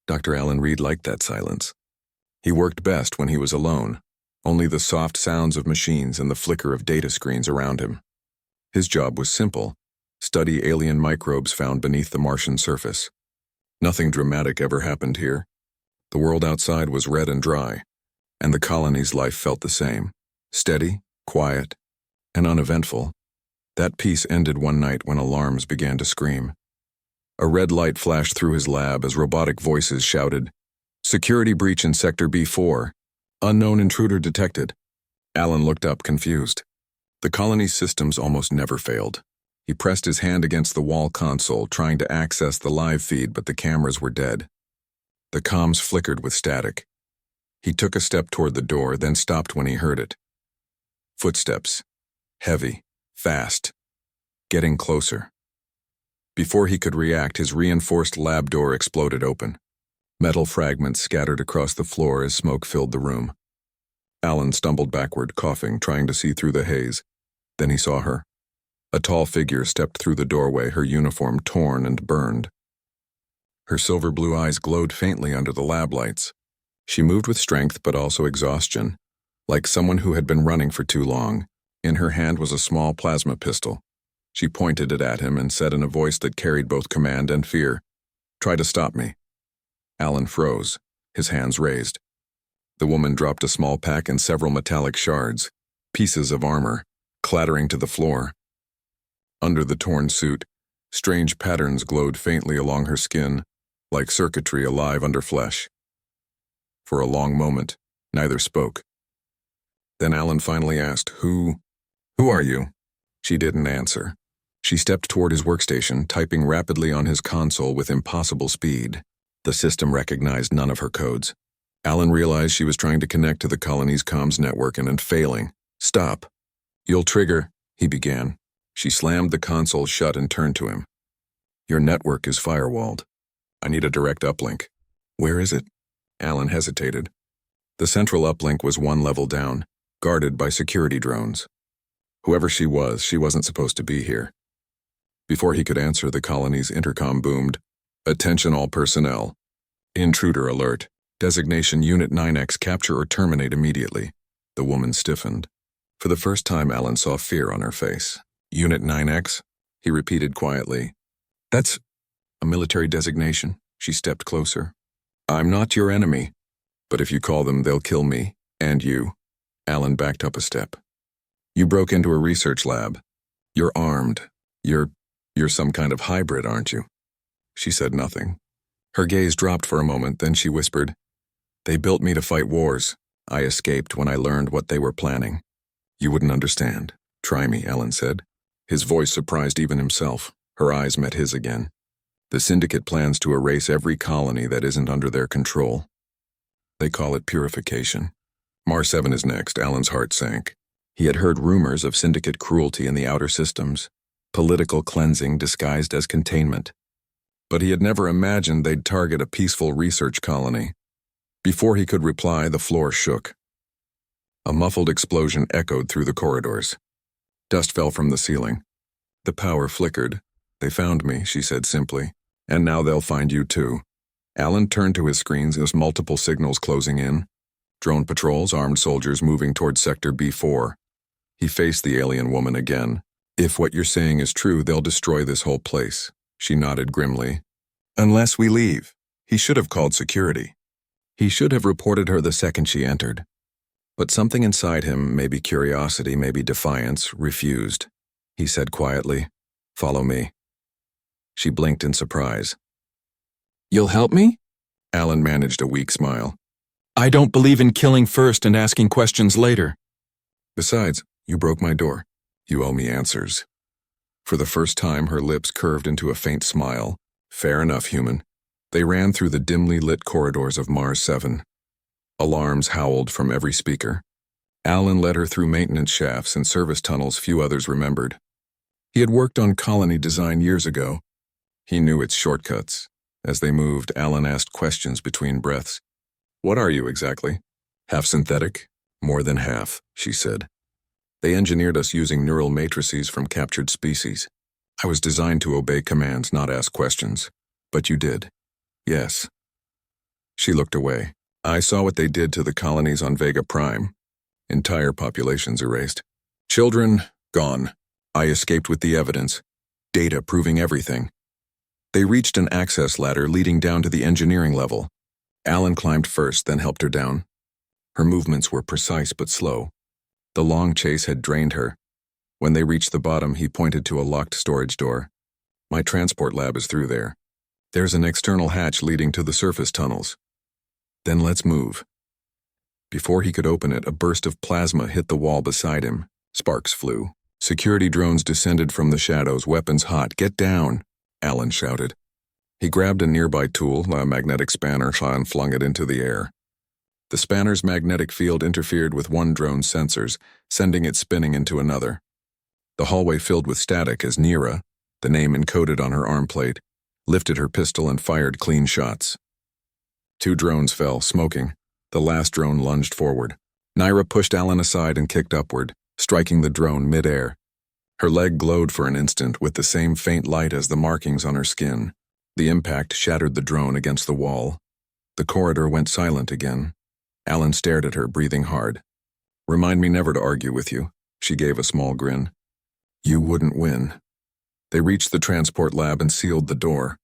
Dr. Alan Reed liked that silence. He worked best when he was alone, only the soft sounds of machines and the flicker of data screens around him. His job was simple: study alien microbes found beneath the Martian surface. Nothing dramatic ever happened here. The world outside was red and dry, and the colony's life felt the same: steady, quiet, and uneventful. That peace ended one night when alarms began to scream. A red light flashed through his lab as robotic voices shouted, "Security breach in Sector B4. Unknown intruder detected." Alan looked up, confused. The colony's systems almost never failed. He pressed his hand against the wall console, trying to access the live feed, but the cameras were dead. The comms flickered with static. He took a step toward the door, then stopped when he heard it. Footsteps. Heavy, fast, getting closer. Before he could react, his reinforced lab door exploded open. Metal fragments scattered across the floor as smoke filled the room. Alan stumbled backward, coughing, trying to see through the haze. Then he saw her. A tall figure stepped through the doorway, her uniform torn and burned. Her silver blue eyes glowed faintly under the lab lights. She moved with strength but also exhaustion, like someone who had been running for too long. In her hand was a small plasma pistol. She pointed it at him and said in a voice that carried both command and fear, "Try to stop me." Alan froze, his hands raised. The woman dropped a small pack and several metallic shards, pieces of armor, clattering to the floor. Under the torn suit, strange patterns glowed faintly along her skin, like circuitry alive under flesh. For a long moment, neither spoke. Then Alan finally asked, Who are you?" She didn't answer. She stepped toward his workstation, typing rapidly on his console with impossible speed. The system recognized none of her codes. Alan realized she was trying to connect to the colony's comms network and failing. "Stop. You'll trigger," he began. She slammed the console shut and turned to him. "Your network is firewalled. I need a direct uplink." "Where is it?" Alan hesitated. The central uplink was one level down, guarded by security drones. Whoever she was, she wasn't supposed to be here. Before he could answer, the colony's intercom boomed, "Attention all personnel. Intruder alert. Designation Unit 9X, capture or terminate immediately." The woman stiffened. For the first time, Alan saw fear on her face. "Unit 9X?" he repeated quietly. "That's a military designation." She stepped closer. "I'm not your enemy, but if you call them, they'll kill me, and you." Alan backed up a step. "You broke into a research lab. You're armed. You're some kind of hybrid, aren't you?" She said nothing. Her gaze dropped for a moment, then she whispered, "They built me to fight wars. I escaped when I learned what they were planning." "You wouldn't understand. Try me," Alan said. His voice surprised even himself. Her eyes met his again. "The Syndicate plans to erase every colony that isn't under their control. They call it purification. Mars 7 is next." Alan's heart sank. He had heard rumors of Syndicate cruelty in the outer systems, political cleansing disguised as containment. But he had never imagined they'd target a peaceful research colony. Before he could reply, the floor shook. A muffled explosion echoed through the corridors. Dust fell from the ceiling. The power flickered. "They found me," she said simply, "and now they'll find you too." Alan turned to his screens as multiple signals closing in. Drone patrols, armed soldiers moving toward Sector B4. He faced the alien woman again. "If what you're saying is true, they'll destroy this whole place." She nodded grimly. "Unless we leave." He should have called security. He should have reported her the second she entered. But something inside him, maybe curiosity, maybe defiance, refused. He said quietly, "Follow me." She blinked in surprise. "You'll help me?" Alan managed a weak smile. "I don't believe in killing first and asking questions later. Besides, you broke my door. You owe me answers." For the first time, her lips curved into a faint smile. "Fair enough, human." They ran through the dimly lit corridors of Mars 7. Alarms howled from every speaker. Alan led her through maintenance shafts and service tunnels few others remembered. He had worked on colony design years ago. He knew its shortcuts. As they moved, Alan asked questions between breaths. "What are you exactly?" "Half synthetic?" "More than half," she said. "They engineered us using neural matrices from captured species. I was designed to obey commands, not ask questions. But you did." "Yes." She looked away. I saw what they did to the colonies on Vega Prime. Entire populations erased. Children, gone. I escaped with the evidence. Data proving everything. They reached an access ladder leading down to the engineering level. Alan climbed first, then helped her down. Her movements were precise but slow. The long chase had drained her. When they reached the bottom, he pointed to a locked storage door. My transport lab is through there. There's an external hatch leading to the surface tunnels. Then let's move. Before he could open it, a burst of plasma hit the wall beside him. Sparks flew. Security drones descended from the shadows, weapons hot. Get down, Alan shouted. He grabbed a nearby tool, a magnetic spanner, and flung it into the air. The spanner's magnetic field interfered with one drone's sensors, sending it spinning into another. The hallway filled with static as Nira, the name encoded on her arm plate, lifted her pistol and fired clean shots. 2 drones fell, smoking. The last drone lunged forward. Nira pushed Alan aside and kicked upward, striking the drone mid-air. Her leg glowed for an instant with the same faint light as the markings on her skin. The impact shattered the drone against the wall. The corridor went silent again. Alan stared at her, breathing hard. Remind me never to argue with you, she gave a small grin. You wouldn't win. They reached the transport lab and sealed the door.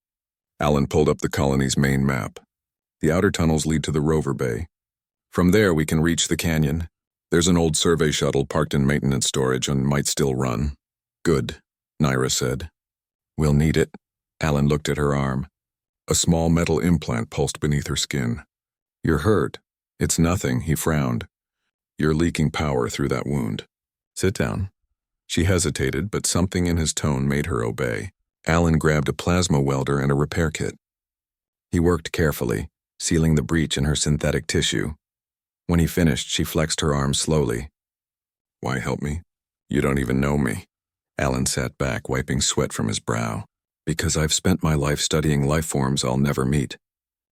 Alan pulled up the colony's main map. The outer tunnels lead to the rover bay. From there we can reach the canyon. There's an old survey shuttle parked in maintenance storage and might still run. Good, Nira said. We'll need it. Alan looked at her arm. A small metal implant pulsed beneath her skin. You're hurt. It's nothing, he frowned. You're leaking power through that wound. Sit down. She hesitated, but something in his tone made her obey. Alan grabbed a plasma welder and a repair kit. He worked carefully, sealing the breach in her synthetic tissue. When he finished, she flexed her arm slowly. Why help me? You don't even know me. Alan sat back, wiping sweat from his brow. Because I've spent my life studying life forms I'll never meet.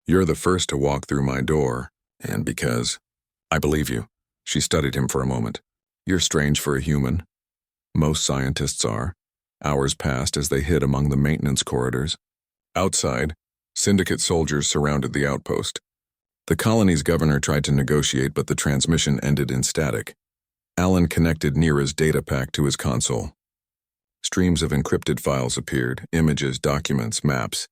You're the first to walk through my door, and because... I believe you. She studied him for a moment. You're strange for a human. Most scientists are. Hours passed as they hid among the maintenance corridors. Outside, Syndicate soldiers surrounded the outpost. The colony's governor tried to negotiate, but the transmission ended in static. Alan connected Nira's data pack to his console. Streams of encrypted files appeared, images, documents, maps.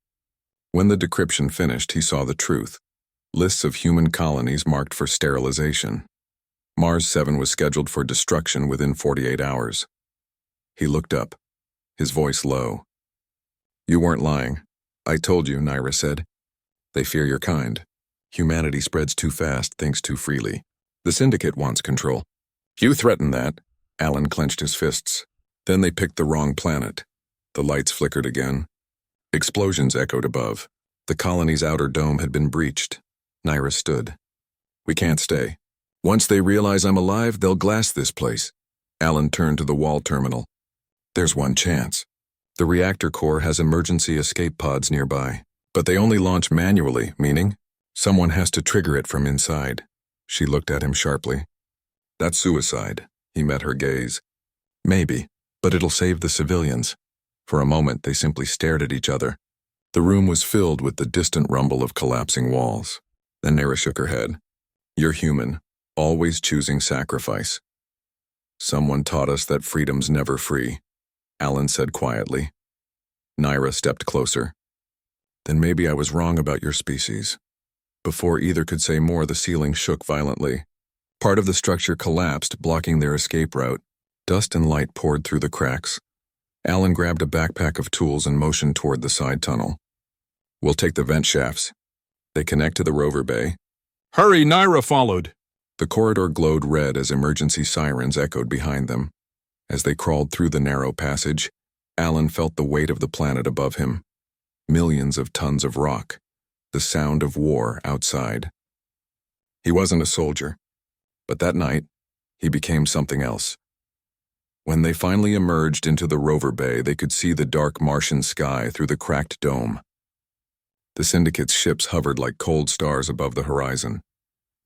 When the decryption finished, he saw the truth. Lists of human colonies marked for sterilization. Mars 7 was scheduled for destruction within 48 hours. He looked up, his voice low. You weren't lying. I told you, Nira said. They fear your kind. Humanity spreads too fast, thinks too freely. The Syndicate wants control. You threatened that. Alan clenched his fists. Then they picked the wrong planet. The lights flickered again. Explosions echoed above. The colony's outer dome had been breached. Nira stood. We can't stay. Once they realize I'm alive, they'll glass this place. Alan turned to the wall terminal. There's one chance. The reactor core has emergency escape pods nearby, but they only launch manually, meaning someone has to trigger it from inside. She looked at him sharply. That's suicide. He met her gaze. Maybe, but it'll save the civilians. For a moment, they simply stared at each other. The room was filled with the distant rumble of collapsing walls. Then Nira shook her head. You're human, always choosing sacrifice. Someone taught us that freedom's never free, Alan said quietly. Nira stepped closer. Then maybe I was wrong about your species. Before either could say more, the ceiling shook violently. Part of the structure collapsed, blocking their escape route. Dust and light poured through the cracks. Alan grabbed a backpack of tools and motioned toward the side tunnel. We'll take the vent shafts. They connect to the rover bay. Hurry, Nira followed. The corridor glowed red as emergency sirens echoed behind them. As they crawled through the narrow passage, Alan felt the weight of the planet above him. Millions of tons of rock. The sound of war outside. He wasn't a soldier, but that night, he became something else. When they finally emerged into the rover bay, they could see the dark Martian sky through the cracked dome. The Syndicate's ships hovered like cold stars above the horizon.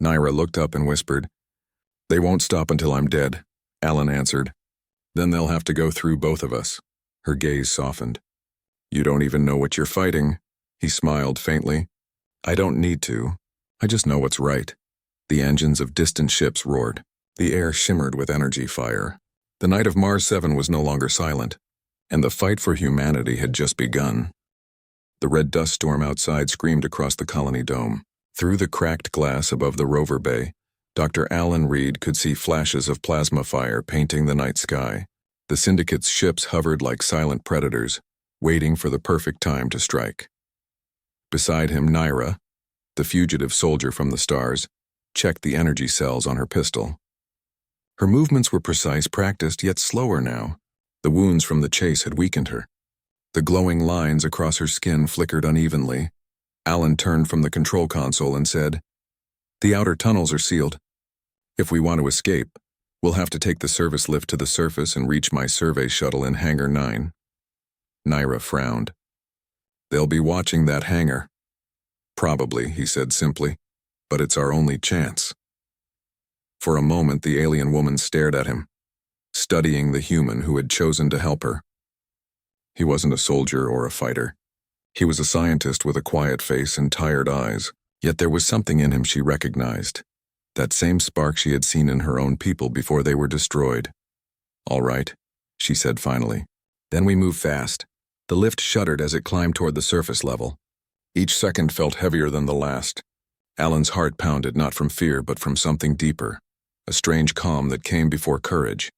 Nira looked up and whispered, They won't stop until I'm dead, Alan answered. Then they'll have to go through both of us. Her gaze softened. You don't even know what you're fighting, he smiled faintly. I don't need to. I just know what's right. The engines of distant ships roared. The air shimmered with energy fire. The night of Mars 7 was no longer silent, and the fight for humanity had just begun. The red dust storm outside screamed across the colony dome. Through the cracked glass above the rover bay, Dr. Alan Reed could see flashes of plasma fire painting the night sky. The Syndicate's ships hovered like silent predators, waiting for the perfect time to strike. Beside him, Naira, the fugitive soldier from the stars, checked the energy cells on her pistol. Her movements were precise, practiced, yet slower now. The wounds from the chase had weakened her. The glowing lines across her skin flickered unevenly. Alan turned from the control console and said, "The outer tunnels are sealed. If we want to escape, we'll have to take the service lift to the surface and reach my survey shuttle in Hangar 9. Naira frowned. "They'll be watching that hangar." "Probably," he said simply, "but it's our only chance." For a moment, the alien woman stared at him, studying the human who had chosen to help her. He wasn't a soldier or a fighter. He was a scientist with a quiet face and tired eyes, yet there was something in him she recognized, that same spark she had seen in her own people before they were destroyed. "All right," she said finally. "Then we move fast." The lift shuddered as it climbed toward the surface level. Each second felt heavier than the last. Alan's heart pounded not from fear but from something deeper, a strange calm that came before courage.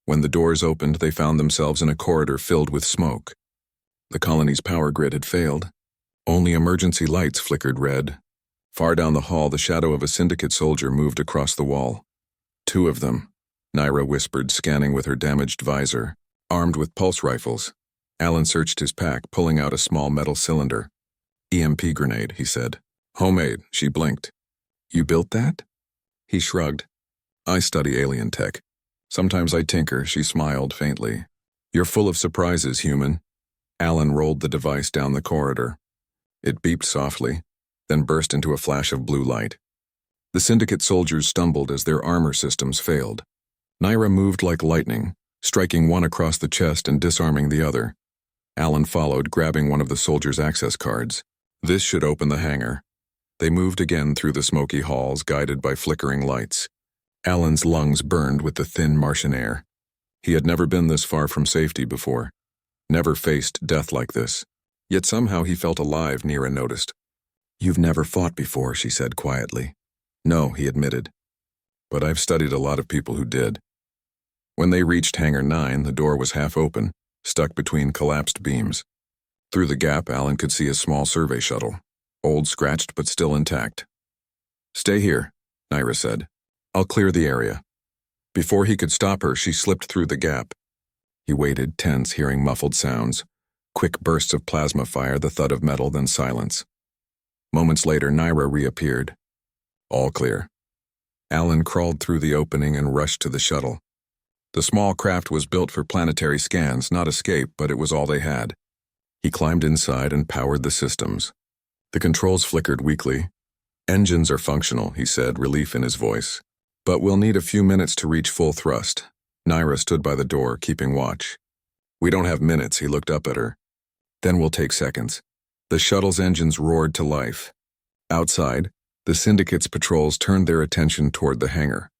When the doors opened, they found themselves in a corridor filled with smoke. The colony's power grid had failed. Only emergency lights flickered red. Far down the hall, the shadow of a Syndicate soldier moved across the wall. "Two of them," Naira whispered, scanning with her damaged visor, armed with pulse rifles. Alan searched his pack, pulling out a small metal cylinder. "EMP grenade," he said. "Homemade," she blinked. "You built that?" He shrugged. "I study alien tech. Sometimes I tinker," she smiled faintly. "You're full of surprises, human." Alan rolled the device down the corridor. It beeped softly, then burst into a flash of blue light. The Syndicate soldiers stumbled as their armor systems failed. Naira moved like lightning, striking one across the chest and disarming the other. Alan followed, grabbing one of the soldiers' access cards. This should open the hangar. They moved again through the smoky halls, guided by flickering lights. Alan's lungs burned with the thin Martian air. He had never been this far from safety before, never faced death like this. Yet somehow he felt alive, Naira noticed. "You've never fought before," she said quietly. "No," he admitted. "But I've studied a lot of people who did." When they reached Hangar 9, the door was half open, stuck between collapsed beams. Through the gap, Alan could see a small survey shuttle, old, scratched, but still intact. "Stay here," Naira said. "I'll clear the area." Before he could stop her, she slipped through the gap. He waited, tense, hearing muffled sounds, quick bursts of plasma fire, the thud of metal, then silence. Moments later, Naira reappeared. "All clear." Alan crawled through the opening and rushed to the shuttle. The small craft was built for planetary scans, not escape, but it was all they had. He climbed inside and powered the systems. The controls flickered weakly. "Engines are functional," he said, relief in his voice. "But we'll need a few minutes to reach full thrust." Naira stood by the door, keeping watch. "We don't have minutes," he looked up at her. "Then we'll take seconds." The shuttle's engines roared to life. Outside, the Syndicate's patrols turned their attention toward the hangar.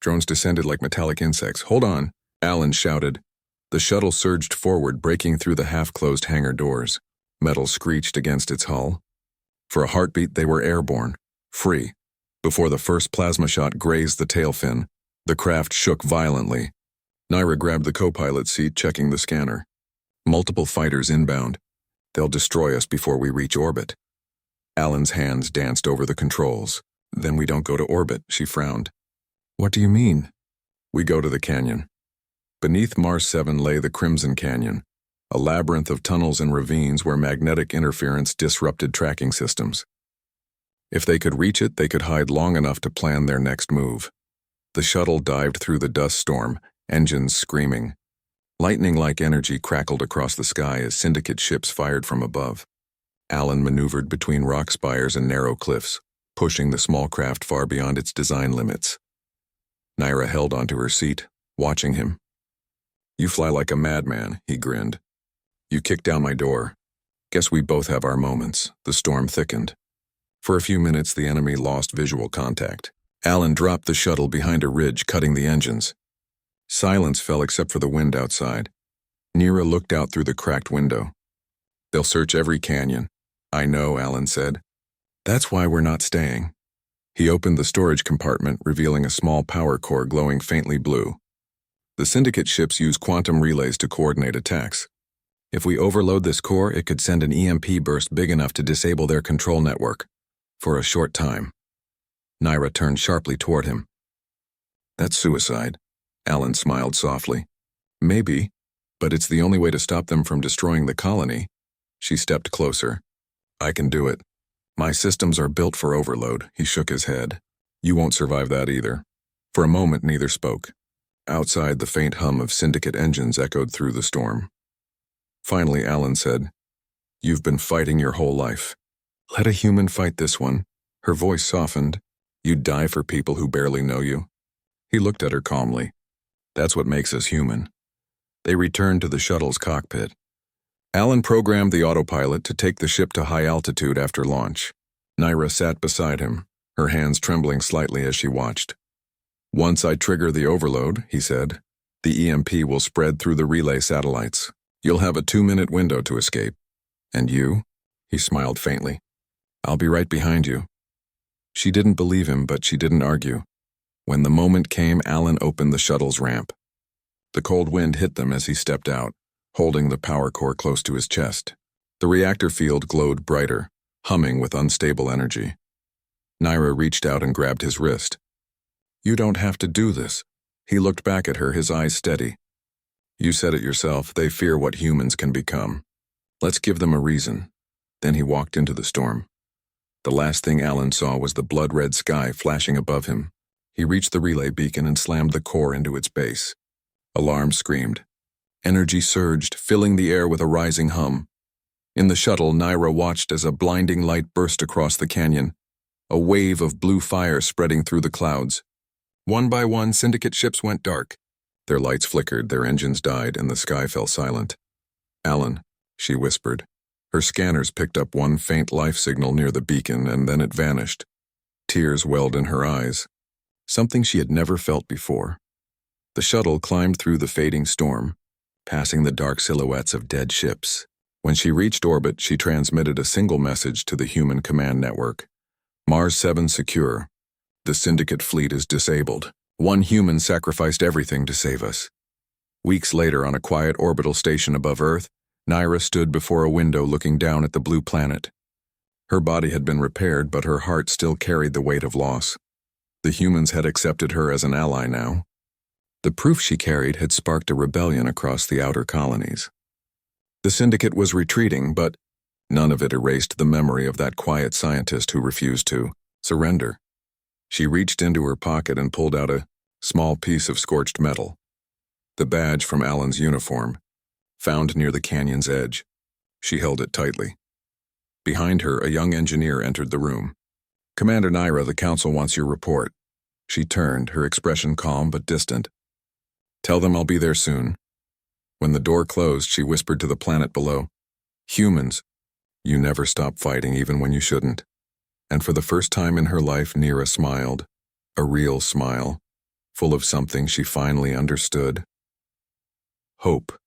Drones descended like metallic insects. "Hold on," Alan shouted. The shuttle surged forward, breaking through the half-closed hangar doors. Metal screeched against its hull. For a heartbeat, they were airborne, free. Before the first plasma shot grazed the tail fin, the craft shook violently. Naira grabbed the co-pilot seat, checking the scanner. "Multiple fighters inbound. They'll destroy us before we reach orbit." Alan's hands danced over the controls. "Then we don't go to orbit," she frowned. "What do you mean?" "We go to the canyon." Beneath Mars 7 lay the Crimson Canyon, a labyrinth of tunnels and ravines where magnetic interference disrupted tracking systems. If they could reach it, they could hide long enough to plan their next move. The shuttle dived through the dust storm, engines screaming. Lightning-like energy crackled across the sky as Syndicate ships fired from above. Alan maneuvered between rock spires and narrow cliffs, pushing the small craft far beyond its design limits. Naira held onto her seat, watching him. "You fly like a madman," he grinned. "You kicked down my door. Guess we both have our moments." The storm thickened. For a few minutes, the enemy lost visual contact. Alan dropped the shuttle behind a ridge, cutting the engines. Silence fell except for the wind outside. Nira looked out through the cracked window. "They'll search every canyon." "I know," Alan said. "That's why we're not staying." He opened the storage compartment, revealing a small power core glowing faintly blue. The Syndicate ships use quantum relays to coordinate attacks. If we overload this core, it could send an EMP burst big enough to disable their control network. For a short time. Nira turned sharply toward him. "That's suicide." Alan smiled softly. "Maybe, but it's the only way to stop them from destroying the colony." She stepped closer. "I can do it. My systems are built for overload." He shook his head. "You won't survive that either." For a moment, neither spoke. Outside, the faint hum of Syndicate engines echoed through the storm. Finally, Alan said, "You've been fighting your whole life. Let a human fight this one." Her voice softened. "You'd die for people who barely know you." He looked at her calmly. "That's what makes us human." They returned to the shuttle's cockpit. Alan programmed the autopilot to take the ship to high altitude after launch. Nira sat beside him, her hands trembling slightly as she watched. "Once I trigger the overload," he said, "the EMP will spread through the relay satellites. You'll have a 2-minute window to escape. And you?" He smiled faintly. "I'll be right behind you." She didn't believe him, but she didn't argue. When the moment came, Alan opened the shuttle's ramp. The cold wind hit them as he stepped out, holding the power core close to his chest. The reactor field glowed brighter, humming with unstable energy. Nira reached out and grabbed his wrist. "You don't have to do this." He looked back at her, his eyes steady. "You said it yourself, they fear what humans can become. Let's give them a reason." Then he walked into the storm. The last thing Alan saw was the blood-red sky flashing above him. He reached the relay beacon and slammed the core into its base. Alarm screamed. Energy surged, filling the air with a rising hum. In the shuttle, Nira watched as a blinding light burst across the canyon, a wave of blue fire spreading through the clouds. One by one, Syndicate ships went dark. Their lights flickered, their engines died, and the sky fell silent. "Alan," she whispered. Her scanners picked up one faint life signal near the beacon, and then it vanished. Tears welled in her eyes, something she had never felt before. The shuttle climbed through the fading storm, passing the dark silhouettes of dead ships. When she reached orbit, she transmitted a single message to the human command network. "Mars 7 secure. The Syndicate fleet is disabled. One human sacrificed everything to save us." Weeks later, on a quiet orbital station above Earth, Nira stood before a window looking down at the blue planet. Her body had been repaired, but her heart still carried the weight of loss. The humans had accepted her as an ally now. The proof she carried had sparked a rebellion across the outer colonies. The Syndicate was retreating, but none of it erased the memory of that quiet scientist who refused to surrender. She reached into her pocket and pulled out a small piece of scorched metal. The badge from Alan's uniform, found near the canyon's edge. She held it tightly. Behind her, a young engineer entered the room. "Commander Nira, the Council wants your report." She turned, her expression calm but distant. "Tell them I'll be there soon." When the door closed, she whispered to the planet below, "Humans, you never stop fighting even when you shouldn't." And for the first time in her life, Nira smiled, a real smile, full of something she finally understood. Hope.